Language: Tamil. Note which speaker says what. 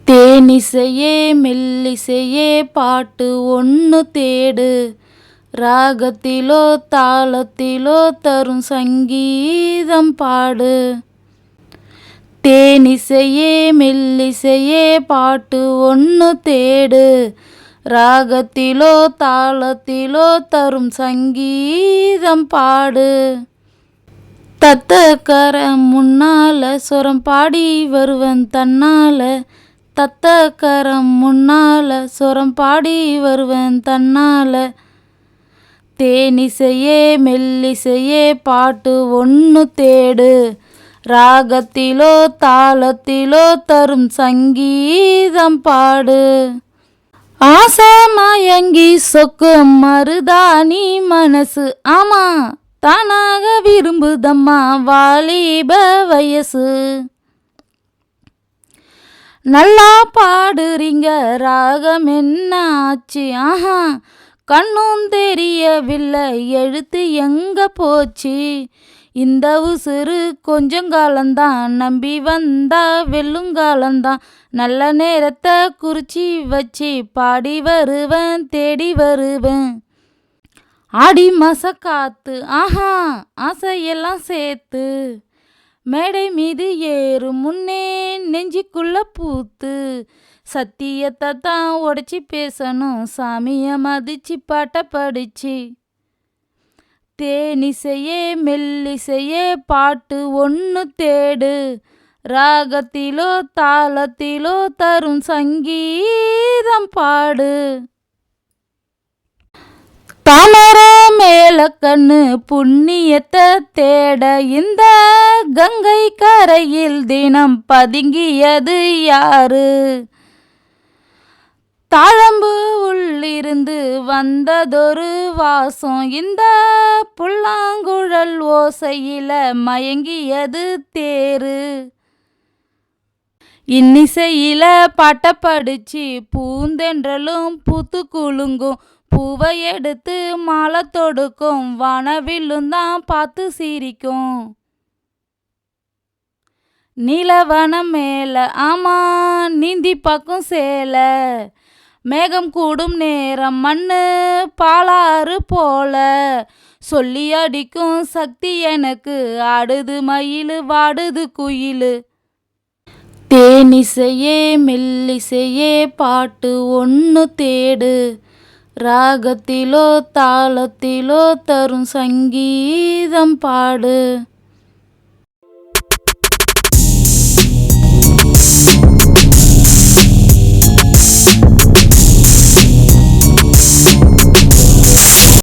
Speaker 1: தேனிசையே மெல்லிசையே பாட்டு ஒன்று தேடு, ராகத்திலோ தாளத்திலோ தரும் சங்கீதம் பாடு. தேனிசையே மெல்லிசையே பாட்டு ஒன்று தேடு, ராகத்திலோ தாளத்திலோ தரும் சங்கீதம் பாடு. தத்தக்கர முன்னால சொரம் பாடி வருவன் தன்னால, தத்தக்கரம் முன்னால சொரம் பாடி வருவன் தன்னால. தேனிசையே மெல்லிசையே பாட்டு ஒன்று தேடு, ராகத்திலோ தாளத்திலோ தரும் சங்கீதம் பாடு. ஆசை மயங்கி சொக்கு மருதாணி மனசு, ஆமா தானாக விரும்புதம்மா வாலிப வயசு. நல்லா பாடுறீங்க ராகம் என்ன ஆச்சு, ஆஹா கண்ணும் தெரியவில்லை எழுத்து எங்க போச்சு. இந்த உசுறு கொஞ்சங்காலந்தான், நம்பி வந்தா வெள்ளுங்காலந்தான். நல்ல நேரத்தை குறிச்சி வச்சு பாடி வருவேன் தேடி வருவேன். ஆடி மாச காத்து, ஆஹா ஆசையெல்லாம் சேர்த்து மேடை மீது ஏறும் முன்னே நெஞ்சிக்குள்ள பூத்து. சத்தியத்தை தான் உடைச்சி பேசணும், சாமியை மதிச்சு பாட்ட படிச்சு. தேனிசையே மெல்லிசையே பாட்டு ஒன்று தேடு, ராகத்திலோ தாளத்திலோ தரும் சங்கீதம் பாடு. தாமர மேல கண்ணு புண்ணியத்தை தேட இந்த கங்கை கரையில் தினம் பதுங்கியது யாரு. தாழம்பு உள்ளிருந்து வந்ததொரு வாசம், இந்த புல்லாங்குழல் ஓசையில மயங்கியது தேரு. இன்னிசையில பாட்ட படிச்சு பூந்தென்றலும் பூத்து குலுங்கும், பூவை எடுத்து மாலை தொடுக்கும், வானவில்லும் தான் பார்த்து சிரிக்கும். நீலவனம் மேல ஆமா நீந்தி பக்கம் சேல, மேகம் கூடும் நேரம் மண்ணு பாலாறு போல. சொல்லி அடிக்கும் சக்தி எனக்கு, ஆடுது மயிலு வாடுது குயிலு. தேனிசையே மெல்லிசையே பாட்டு ஒன்று தேடு, ராகத்திலோ தாளத்திலோ தரும் சங்கீதம் பாடு.